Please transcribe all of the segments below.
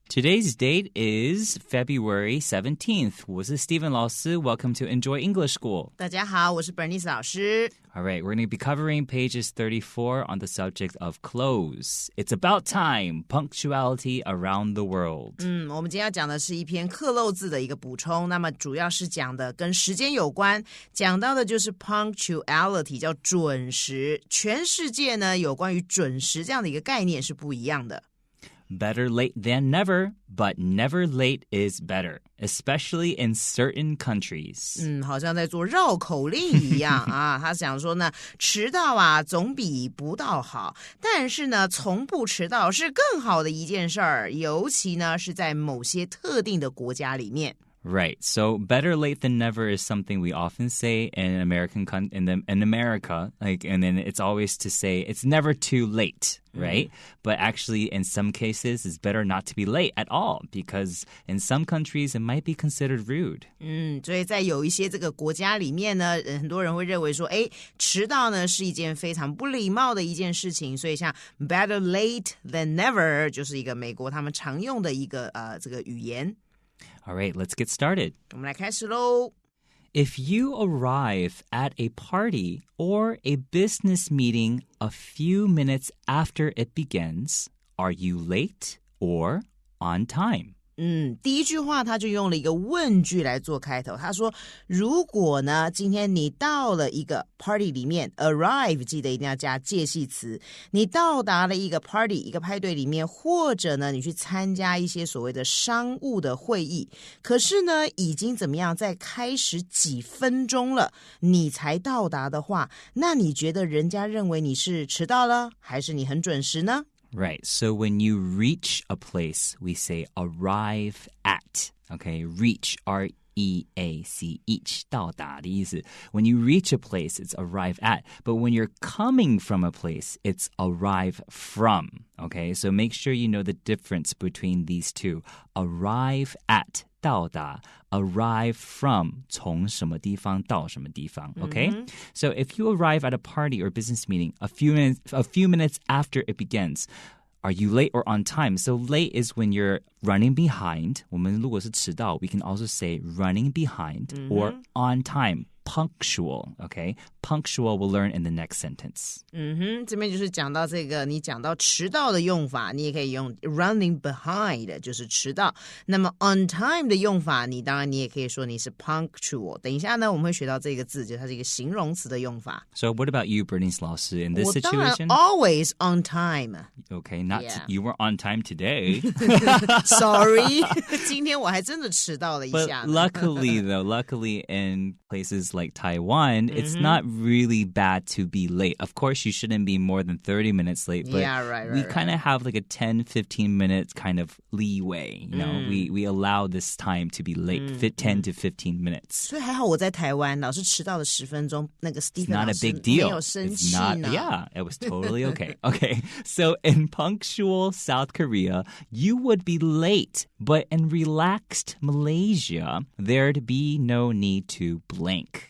Today's date is February 17th. 我是 Steven 老师. Welcome to Enjoy English School. 大家好，我是 Bernice 老师。All right, we're going to be covering pages 34 on the subject of Cloze. It's about time, punctuality around the world. 我们今天要讲的是一篇克漏字的一个补充，那么主要是讲的跟时间有关，讲到的就是 punctuality 叫准时。全世界呢有关于准时这样的一个概念是不一样的。Better late than never, but never late is better, especially in certain countries. 好像在做绕口令一样啊。他想说呢，迟到啊总比不到好，但是呢，从不迟到是更好的一件事儿，尤其呢是在某些特定的国家里面。Right. So better late than never is something we often say in in America, and then it's always to say it's never too late, right? But actually, in some cases, it's better not to be late at all because in some countries it might be considered rude. 所以在有一些这个国家里面呢，很多人会认为说，迟到呢是一件非常不礼貌的一件事情，所以像 better late than never 就是一个美国他们常用的一个这个语言。All right, let's get started. 我们来开始咯。If you arrive at a party or a business meeting a few minutes after it begins, are you late or on time? 第一句话他就用了一个问句来做开头，他说如果呢今天你到了一个 party 里面 arrive 记得一定要加介系词，你到达了一个 party 一个派对里面，或者呢你去参加一些所谓的商务的会议，可是呢已经怎么样在开始几分钟了你才到达的话，那你觉得人家认为你是迟到了还是你很准时呢？Right. So when you reach a place, we say arrive at. Okay, reach, R-E-A-C, each, 到达的意思. When you reach a place, it's arrive at. But when you're coming from a place, it's arrive from. Okay, so make sure you know the difference between these two. Arrive at, 到达, arrive from, 从什么地方到什么地方. Okay? So if you arrive at a party or business meeting a few minutes after it begins, are you late or on time? So late is when you're running behind. 我们如果是迟到, we can also say running behind or on time. Punctual, okay? Punctual we'll learn in the next sentence. 这边就是讲到这个，你讲到迟到的用法，你也可以用 running behind， 就是迟到。那么 on time 的用法，当然你也可以说你是 punctual。等一下呢，我们会学到这个字，就它是一个形容词的用法。So what about you, Bernice 老师, in this situation? 我当然 always on time. Okay, you were on time today. Sorry, 今天我还真的迟到了一下。But luckily in places like Taiwan, it's not really bad to be late. Of course, you shouldn't be more than 30 minutes late, but we kind of have like a 10-15 minute kind of leeway. You know, we allow this time to be late, 10 to 15 minutes. 所以还好我在台湾，老师迟到了10分钟，那个 Stephen 老师 not a big deal. 没有生气呢。Yeah, it was totally okay. Okay, so in punctual South Korea, you would be late, but in relaxed Malaysia, there'd be no need to blink.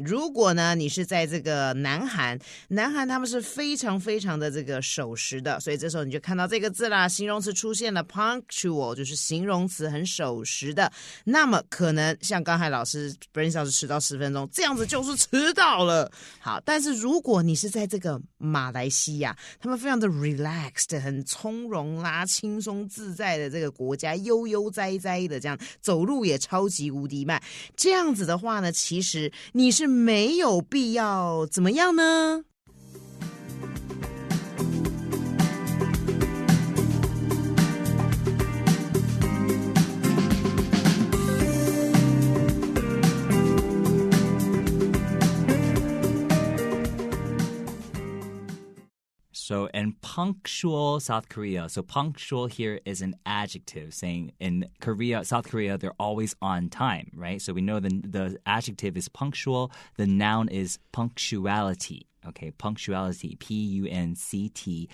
如果呢你是在这个南韩他们是非常非常的这个守时的，所以这时候你就看到这个字啦，形容词出现了 punctual 就是形容词很守时的，那么可能像刚才Bernice 老师迟到10分钟，这样子就是迟到了。好，但是如果你是在这个马来西亚，他们非常的 relaxed 很从容啦，轻松自在的这个国家，悠悠哉哉的这样走路也超级无敌慢，这样子的话呢，其实你是没有必要怎么样呢So in punctual South Korea, so punctual here is an adjective saying in South Korea, they're always on time, right? So we know the adjective is punctual, the noun is punctuality. Okay, punctuality, Punctuality.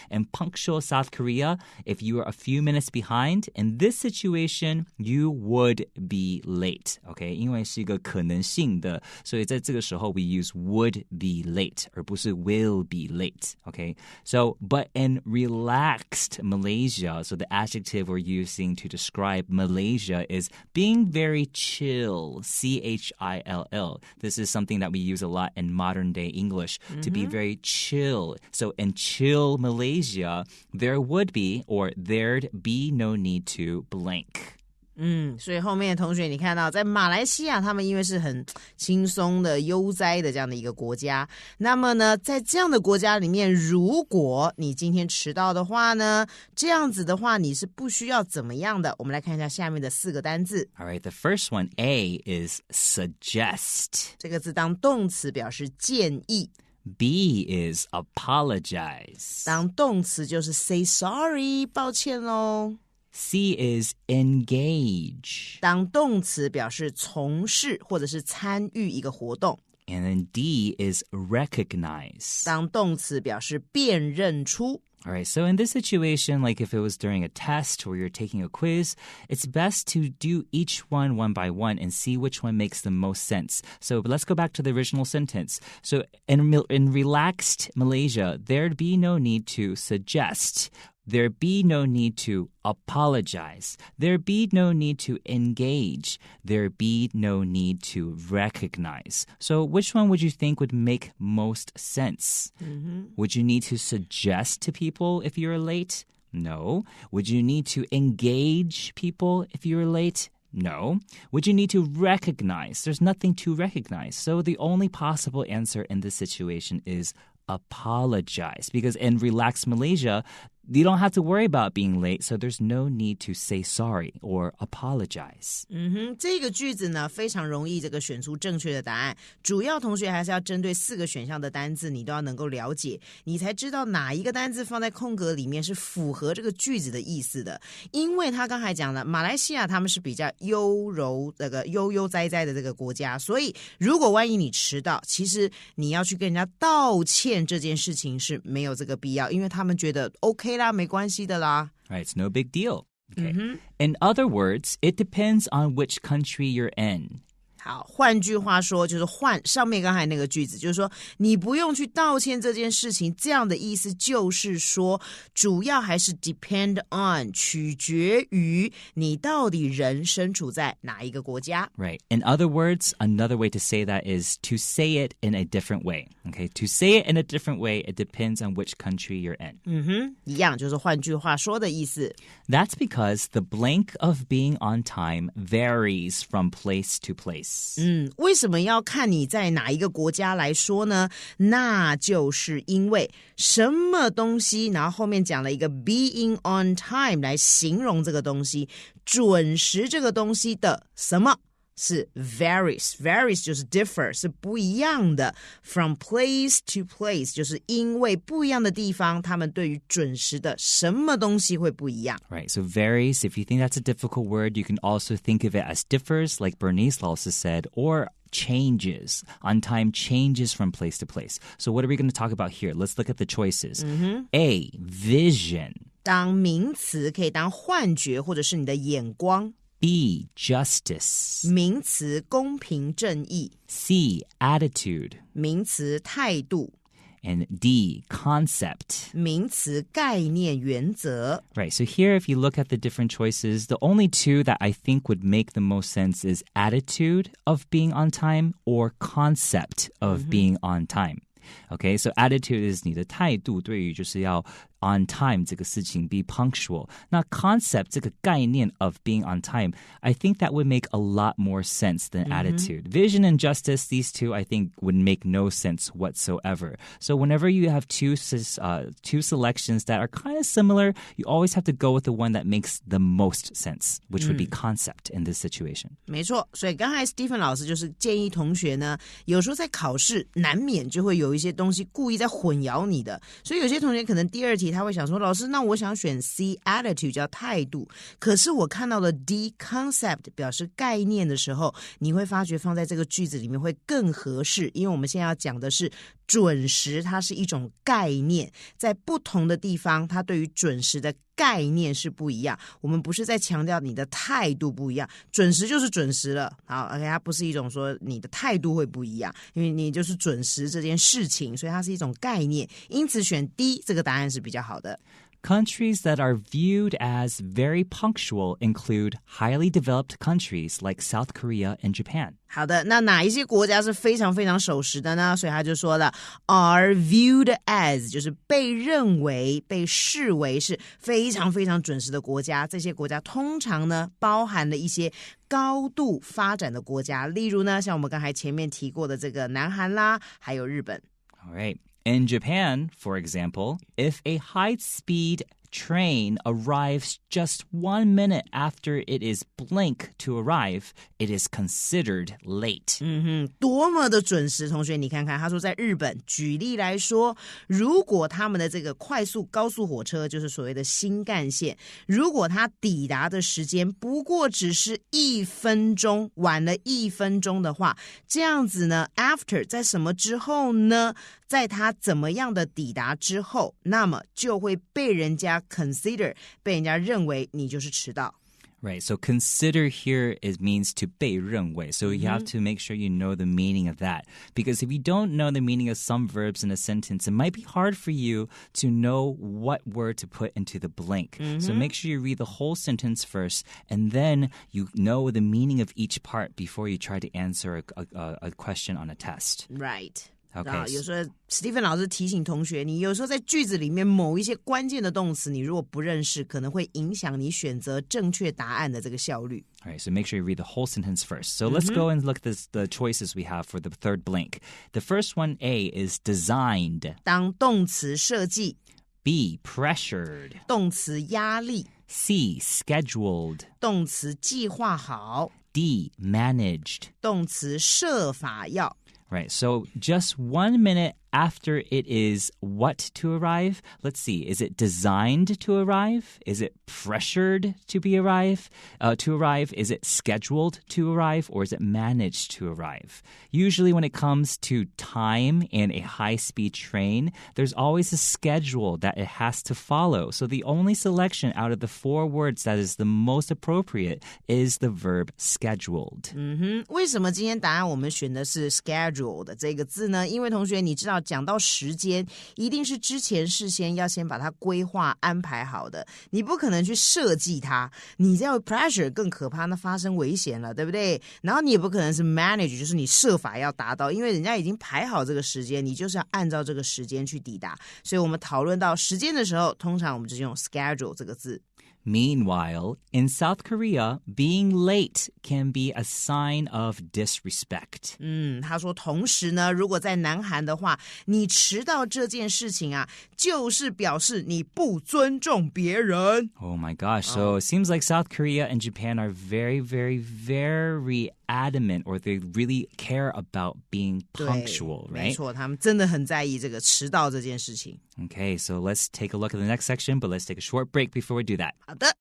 And punctual South Korea, if you are a few minutes behind, in this situation, you would be late. Okay, 因为是一个可能性的，所以在这个时候 we use would be late 而不是 will be late. Okay, so but in relaxed Malaysia, so the adjective we're using to describe Malaysia is being very chill, chill. This is something that we use a lot in modern day English, to be very chill. So in chill Malaysia, there would be or there'd be no need to blank. 所以后面的同学你看到在马来西亚他们因为是很轻松的悠哉的这样的一个国家，那么呢在这样的国家里面，如果你今天迟到的话呢，这样子的话你是不需要怎么样的，我们来看一下下面的4个单字。 All right, the first one, A, is suggest. 这个字当动词表示建议， B is apologize. 当动词就是 say sorry 抱歉咯。 C is engage. 当动词表示从事或者是参与一个活动， And then D is recognize. 当动词表示辨认出。 All right, so in this situation, like if it was during a test or you're taking a quiz, it's best to do each one by one and see which one makes the most sense. So let's go back to the original sentence. So in relaxed Malaysia, there'd be no need to suggest. There'd be no need to apologize. There'd be no need to engage. There'd be no need to recognize. So which one would you think would make most sense? Would you need to suggest to people if you're late? No. Would you need to engage people if you're late? No. Would you need to recognize? There's nothing to recognize. So the only possible answer in this situation is apologize, because in relaxed Malaysia, you don't have to worry about being late, so there's no need to say sorry or apologize. 这个句子呢非常容易这个选出正确的答案，主要同学还是要针对4个选项的单字你都要能够了解，你才知道哪一个单字放在空格里面是符合这个句子的意思的。因为他刚才讲了马来西亚他们是比较悠哉哉的这个国家，所以如果万一你迟到，其实你要去跟人家道歉这件事情是没有这个必要，因为他们觉得 OK 啦，没关系的啦。 Right, it's no big deal. Okay. In other words, it depends on which country you're in. 好，换句话说就是换上面刚才那个句子，就是说你不用去道歉这件事情，这样的意思就是说主要还是 depend on 取决于你到底人身处在哪一个国家。 Right. In other words, another way to say that is to say it in a different way. Okay. To say it in a different way, it depends on which country you're in. 一样就是换句话说的意思。 That's because the blank of being on time varies from place to place. 为什么要看你在哪一个国家来说呢？那就是因为什么东西，然后后面讲了一个 being on time 来形容这个东西，准时这个东西的什么是 varies 就是 differ 是不一样的， from place to place 就是因为不一样的地方他们对于准时的什么东西会不一样。 Right, so varies, if you think that's a difficult word, you can also think of it as differs, like Bernice also said, or changes. On time changes from place to place. So what are we going to talk about here? Let's look at the choices. A, vision. 当名词可以当幻觉或者是你的眼光。B, justice. 名词公平正义。 C, attitude. 名词态度。 And D, concept. 名词概念原则。 Right, so here if you look at the different choices, the only two that I think would make the most sense is attitude of being on time or concept of being on time. Okay, so attitude is 你的态度，对于就是要 on time 这个事情 be punctual. 那 concept 这个概念 of being on time, I think that would make a lot more sense than attitude. Vision and justice, these two I think would make no sense whatsoever. So whenever you have two selections that are kind of similar, you always have to go with the one that makes the most sense, which would be concept in this situation. 没错，所以刚才 Stephen 老师就是建议同学呢，有时候在考试难免就会有一些东西故意在混淆你的，所以有些同学可能第二题题，他会想说，老师，那我想选 C attitude 叫态度，可是我看到了 D concept 表示概念的时候，你会发觉放在这个句子里面会更合适，因为我们现在要讲的是准时，它是一种概念，在不同的地方它对于准时的概念是不一样，我们不是在强调你的态度不一样，准时就是准时了，好 OK， 它不是一种说你的态度会不一样，因为你就是准时这件事情，所以它是一种概念，因此选 D 这个答案是比较好的。Countries that are viewed as very punctual include highly developed countries like South Korea and Japan. 好的，那哪一些国家是非常非常守时的呢？所以他就说了 are viewed as 就是被认为被视为是非常非常准时的国家，这些国家通常呢包含了一些高度发展的国家，例如呢像我们刚才前面提过的这个南韩啦，还有日本。 All right.In Japan, for example, if a high-speed train arrives just 1 minute after it is blink to arrive, it is considered late. 多么的准时，同学你看看，他说在日本，举例来说，如果他们的这个快速高速火车，就是所谓的新干线，如果它抵达的时间不过只是1分钟，晚了1分钟的话，这样子呢 after 在什么之后呢？在它怎么样的抵达之后，那么就会被人家 consider 被人家认为你就是迟到。Right, so consider here means to 被认为. So you have to make sure you know the meaning of that. Because if you don't know the meaning of some verbs in a sentence, it might be hard for you to know what word to put into the blank. So make sure you read the whole sentence first, and then you know the meaning of each part before you try to answer a question on a test. Right.Okay. 有时候 Stephen 老师提醒同学，你有时候在句子里面某一些关键的动词，你如果不认识，可能会影响你选择正确答案的这个效率。All right, so make sure you read the whole sentence first. So let's go and look at the choices we have for the third blank. The first one, A, is designed. 当动词设计。 B, pressured. 动词压力。 C, scheduled. 动词计划好。 D, managed. 动词设法要。 Right, so just 1 minute after it is what to arrive? Let's see, is it designed to arrive? Is it pressured to arrive? Is it scheduled to arrive? Or is it managed to arrive? Usually when it comes to time in a high-speed train, there's always a schedule that it has to follow. So the only selection out of the 4 words that is the most appropriate is the verb scheduled. 为什么今天答案我们选的是 schedule 的这个字呢？因为同学你知道讲到时间一定是之前事先要先把它规划安排好的，你不可能去设计它，你要 pressure 更可怕，那发生危险了，对不对？然后你也不可能是 manage， 就是你设法要达到，因为人家已经排好这个时间，你就是要按照这个时间去抵达，所以我们讨论到时间的时候，通常我们就是用 schedule 这个字。Meanwhile, in South Korea, being late can be a sign of disrespect. 他说同时呢，如果在南韩的话，你迟到这件事情啊，就是表示你不尊重别人。Oh my gosh, so it seems like South Korea and Japan are very, very, very adamant, or they really care about being punctual, right? 没错，他们真的很在意这个迟到这件事情。Okay, so let's take a look at the next section, but let's take a short break before we do that. 好的。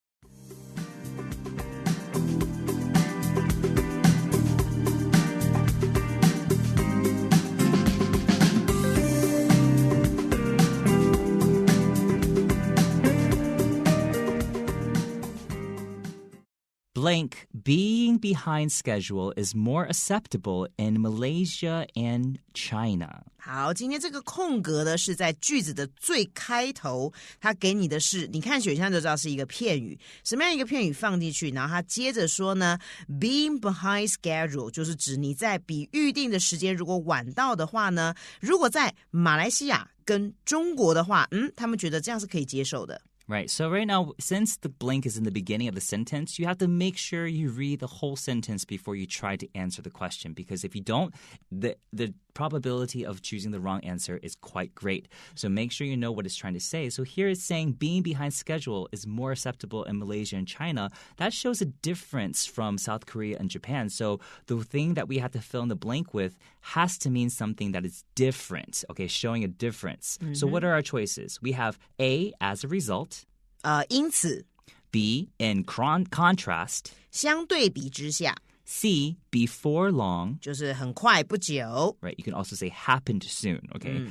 Blank, being behind schedule is more acceptable in Malaysia and China. 好，今天这个空格的是在句子的最开头，它给你的是，你看选项就知道是一个片语，什么样一个片语放进去，然后它接着说呢 ，being behind schedule 就是指你在比预定的时间如果晚到的话呢，如果在马来西亚跟中国的话，他们觉得这样是可以接受的。Right, so right now, since the blank is in the beginning of the sentence, you have to make sure you read the whole sentence before you try to answer the question. Because if you don't, the probability of choosing the wrong answer is quite great. So make sure you know what it's trying to say. So here it's saying being behind schedule is more acceptable in Malaysia and China. That shows a difference from South Korea and Japan. So the thing that we have to fill in the blank with has to mean something that is different, okay, showing a difference. So what are our choices? We have A, as a result. 因此 B, in contrast. 相对比之下 C, before long. 就是很快不久 Right, you can also say happened soon, okay?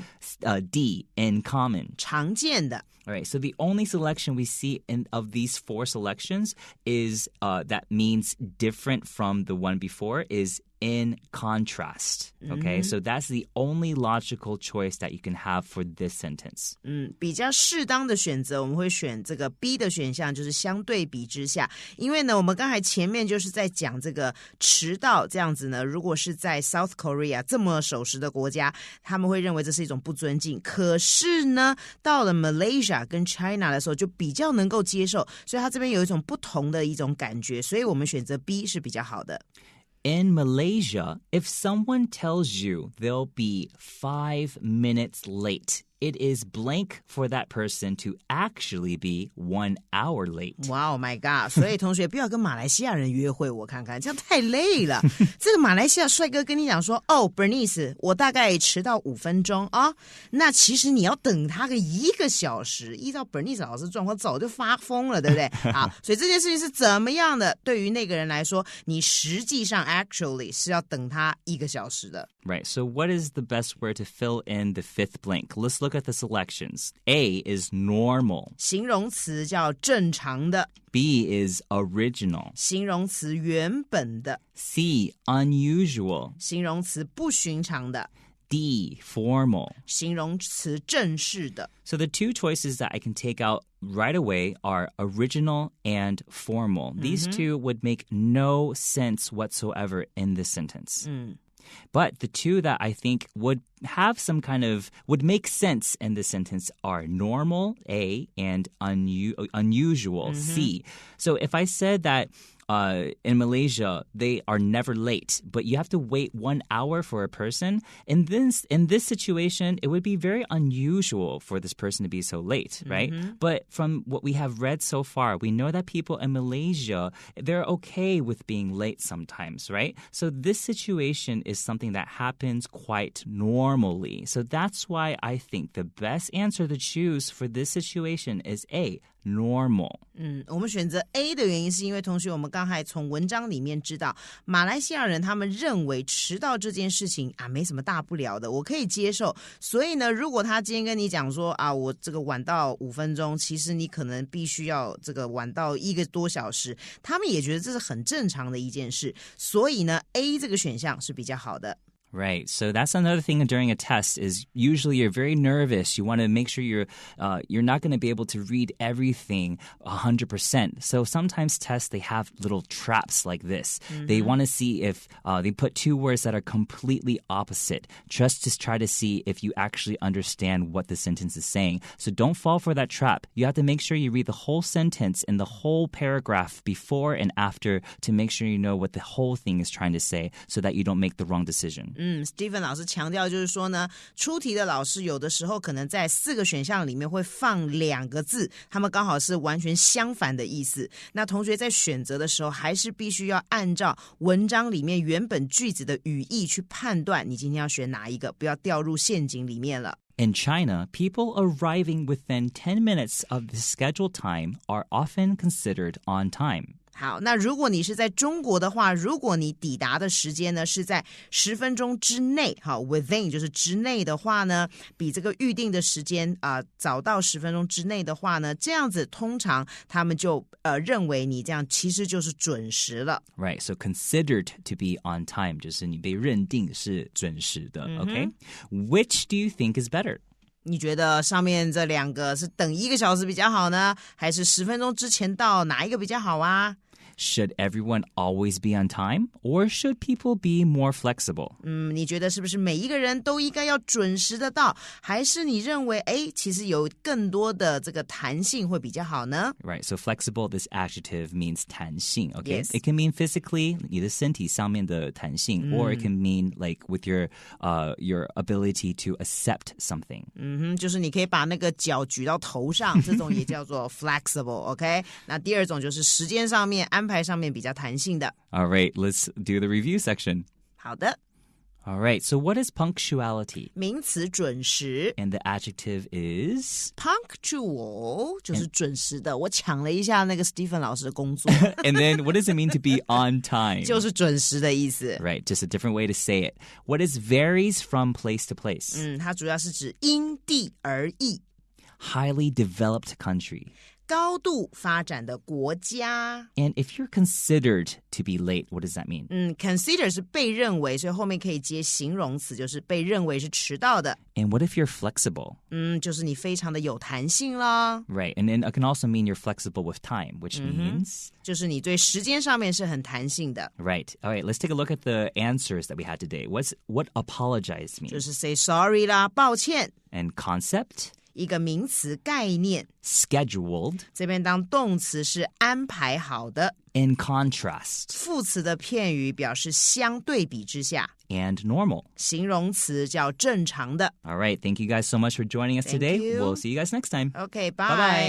D, in common. 常见的 All right, so the only selection we see of these four selections is that means different from the one before is in contrast, okay? So that's the only logical choice that you can have for this sentence. 比较适当的选择我们会选这个 B 的选项，就是相对比之下，因为呢我们刚才前面就是在讲这个迟到这样子呢，如果是在 South Korea 这么守时的国家，他们会认为这是一种不尊敬，可是呢到了 Malaysia 跟 China 的时候就比较能够接受，所以它这边有一种不同的一种感觉，所以我们选择 B 是比较好的。In Malaysia, if someone tells you they'll be 5 minutes late, it is blank for that person to actually be 1 hour late. Wow, my God. 所以同学不要跟马来西亚人约会，我看看这样太累了。这个马来西亚帅哥跟你讲说Bernice 我大概迟到5分钟啊，那其实你要等他个1个小时，依照 Bernice 老师状况早就发疯了，对不对？好，所以这件事情是怎么样的？对于那个人来说，你实际上 actually 是要等他1个小时的。Right, so what is the best word to fill in the fifth blank? Let's look at the selections. A is normal. 形容词叫正常的。B is original. 形容词原本的。C, unusual. 形容词不寻常的。D, formal. 形容词正式的。So the two choices that I can take out right away are original and formal. These two would make no sense whatsoever in this sentence. But the two that I think would have some kind of, would make sense in this sentence are normal, A, and unusual, C. So if I said that in Malaysia, they are never late, but you have to wait 1 hour for a person. In this situation, it would be very unusual for this person to be so late, right? But from what we have read so far, we know that people in Malaysia, they're okay with being late sometimes, right? So this situation is something that happens quite normally. So that's why I think the best answer to choose for this situation is A, normal. 我们选择 A 的原因是因为同学我们刚才从文章里面知道马来西亚人他们认为迟到这件事情没什么大不了的，我可以接受，所以呢如果他今天跟你讲说我这个晚到5分钟，其实你可能必须要这个晚到1个多小时，他们也觉得这是很正常的一件事，所以呢 A 这个选项是比较好的。Right. So that's another thing during a test is usually you're very nervous. You want to make sure you're not going to be able to read everything 100%. So sometimes tests, they have little traps like this. They want to see if they put two words that are completely opposite just to try to see if you actually understand what the sentence is saying. So don't fall for that trap. You have to make sure you read the whole sentence and the whole paragraph before and after to make sure you know what the whole thing is trying to say so that you don't make the wrong decision. Stephen 老师强调就是说呢，出题的老师有的时候可能在4个选项里面会放2个字，他们刚好是完全相反的意思。那同学在选择的时候，还是必须要按照文章里面原本句子的语义去判断你今天要选哪一个，不要掉入陷阱里面了。In China, people arriving within 10 minutes of the scheduled time are often considered on time. 好，那如果你是在中国的话，如果你抵达的时间呢是在10分钟之内，好 within 就是之内的话呢，比这个预定的时间早到10分钟之内的话呢，这样子通常他们就认为你这样其实就是准时了。Right, so considered to be on time 就是你被认定是准时的 okay? Which do you think is better?你觉得上面这2个是等1个小时比较好呢，还是10分钟之前到，哪一个比较好啊 Should everyone always be on time? Or should people be more flexible? 你觉得是不是每一个人都应该要准时的到？还是你认为其实有更多的这个弹性会比较好呢？ Right, so flexible, this adjective means 弹性, okay? Yes. It can mean physically, 你的身体上面的弹性, or it can mean like with your ability to accept something. 就是你可以把那个脚举到头上，这种也叫做 flexible, OK? 那第二种就是时间上面安排上面比较弹性的。All right, let's do the review section. 好的。All right, so what is punctuality? 名词准时。And the adjective is? Punctual 就是准时的。我抢了一下那个 Stephen 老师的工作。And then what does it mean to be on time? 就是准时的意思。Right, just a different way to say it. What is varies from place to place? 它主要是指因地而异。Highly developed country. 高度发展的国家。 And if you're considered to be late, what does that mean? Consider 是被认为，所以后面可以接形容词，就是被认为是迟到的。And what if you're flexible? 就是你非常的有弹性啦。 Right, and then it can also mean you're flexible with time, which means? 就是你对时间上面是很弹性的。 Right, all right, let's take a look at the answers that we had today. What apologize mean? 就是 say sorry 啦，抱歉。 And concept? 一个名词概念。 Scheduled. 这边当动词是安排好的。 In contrast. 副词的片语表示相对比之下。 And normal. 形容词叫正常的。 All right, thank you guys so much for joining us today. you. We'll see you guys next time. Okay, bye. Bye-bye.